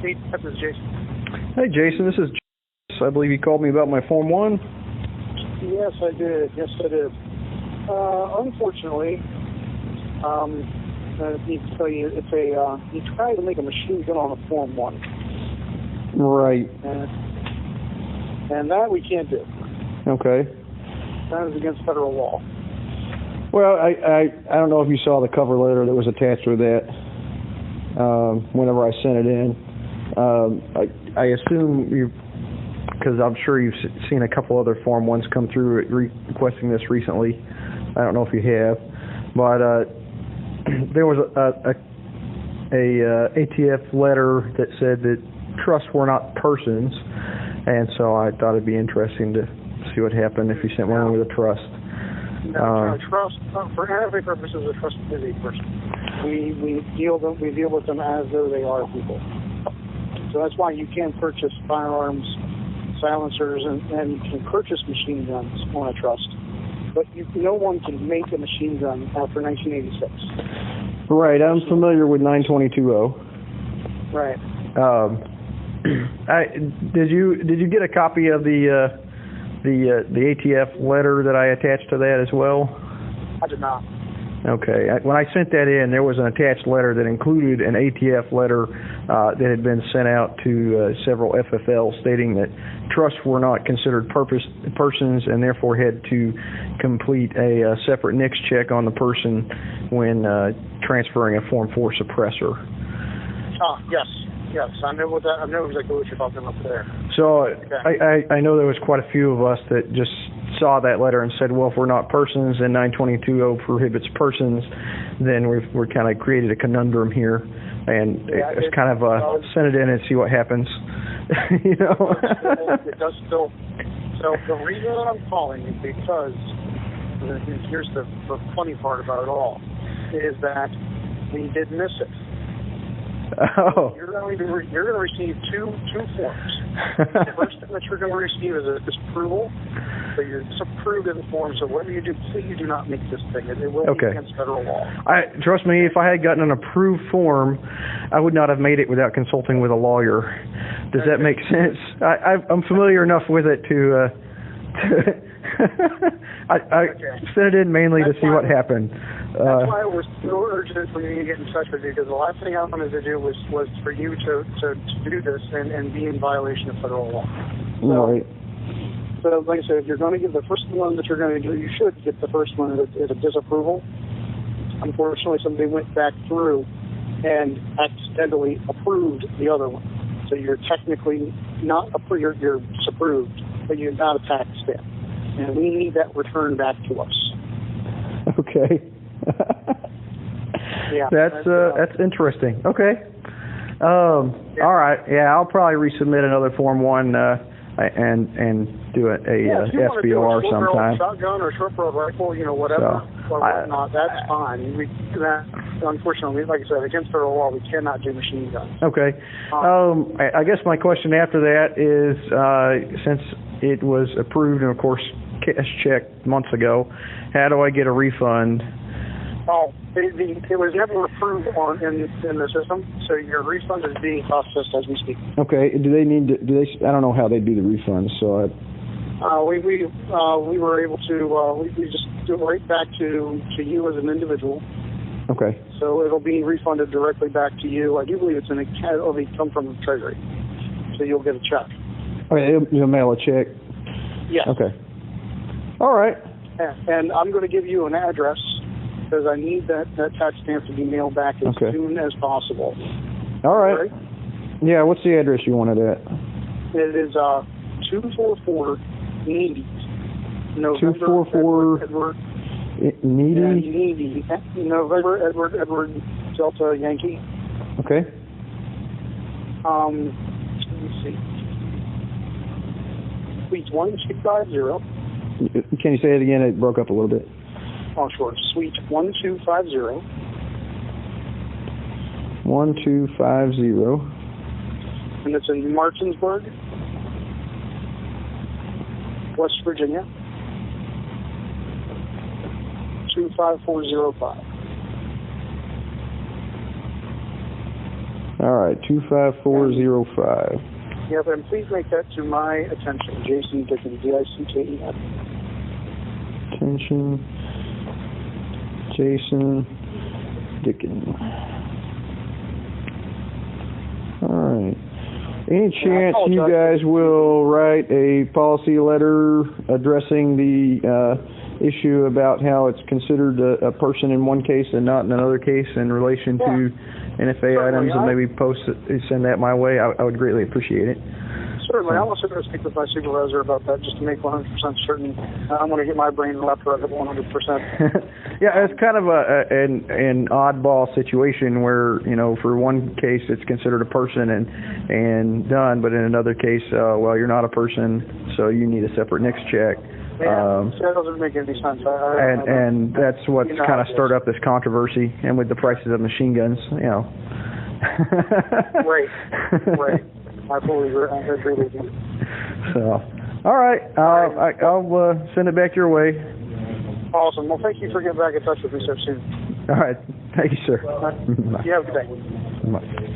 Hey, this is Jason. Hey, Jason, this is Jason. I believe you called me about my Form 1. Yes, I did. Unfortunately, I need to tell you, it's you try to make a machine gun on a Form 1. Right. And that we can't do. Okay. That is against federal law. Well, I don't know if you saw the cover letter that was attached with that whenever I sent it in. I assume you, because I'm sure you've seen a couple other Form 1s come through requesting this recently. I don't know if you have, but there was a ATF letter that said that trusts were not persons, and so I thought it'd be interesting to see what happened if you sent one with a trust. No, trust, for every purpose, a trust is a person. We deal with them as though they are people. So that's why you can purchase firearms, silencers, and you can purchase machine guns on a trust. But no one can make a machine gun after 1986. Right, I'm familiar with 9220. Right. Did you get a copy of the ATF letter that I attached to that as well? I did not. Okay. When I sent that in, there was an attached letter that included an ATF letter that had been sent out to several FFLs stating that trusts were not considered persons and therefore had to complete a separate NICS check on the person when transferring a Form 4 suppressor. Yes. Yes, I know exactly what you're talking about there. So okay. I know there was quite a few of us that just saw that letter and said, well, if we're not persons and 922.0 prohibits persons, then we're kind of created a conundrum here, and it's kind of send it in and see what happens. You know. It does still. So the reason I'm calling is because here's the funny part about it all is that we did miss it. Oh. You're going to receive two forms. The first thing that you're going to receive is a disapproval. So you're disapproved in the form. So whatever you do, please do not make this thing. It will be against federal law. Trust me, if I had gotten an approved form, I would not have made it without consulting with a lawyer. Does that make sense? I'm familiar enough with it to I sent it in mainly to see what happened. That's why it was so urgent for me to get in touch with you, because the last thing I wanted to do was for you to do this and be in violation of federal law. Right. So, like I said, if you're going to give the first one that you're going to do, you should get the first one as a disapproval. Unfortunately, somebody went back through and accidentally approved the other one. So you're technically not approved, you're disapproved, but you're not a tax stamp. And we need that returned back to us. Okay. Yeah. That's interesting. Okay. All right. Yeah, I'll probably resubmit another Form 1 and do a SBR sometime. Shotgun or short-barrel rifle, whatever, or whatnot, that's fine. Unfortunately, like I said, against federal law, we cannot do machine guns. Okay. I guess my question after that is, since it was approved and, of course, cash checked months ago, how do I get a refund? Oh, it was never approved in the system, so your refund is being processed as we speak. Okay. Do they? I don't know how they do the refunds, so we were able to we just do it right back to you as an individual. Okay. So it'll be refunded directly back to you. I do believe it'll come from the Treasury, so you'll get a check. Okay, you'll mail a check. Yes. Okay. All right. And I'm going to give you an address, because I need that tax stamp to be mailed back as soon as possible. All right. Yeah, what's the address you wanted at? It is 244 Needy. 244 Edward. Needy? Needy. November Edward Delta Yankee. Okay. Let me see. Suite 1250. Can you say it again? It broke up a little bit. Oh, sure. Suite 1250. 1250. And it's in Martinsburg, West Virginia, 25405. All right, 25405. Yep, and please make that to my attention, Jason Dickens, D-I-C-K-E-N. Attention, Jason Dickens. All right. Any chance you guys will write a policy letter addressing the issue about how it's considered a person in one case and not in another case in relation to NFA items, and maybe send that my way? I would greatly appreciate it. Certainly. I'll also go speak with my supervisor about that just to make 100% certain. I want to get my brain wrapped around it 100%. Yeah, it's kind of an oddball situation where, you know, for one case it's considered a person and done, but in another case, well, you're not a person, so you need a separate NICS check. Yeah, that doesn't make any sense. And that's what's kind of stirred up this controversy, and with the prices of machine guns, you know. Right. I fully agree with you. So, all right, I'll send it back your way. Awesome. Well, thank you for getting back in touch with me so soon. All right. Thank you, sir. You have a good day. Bye.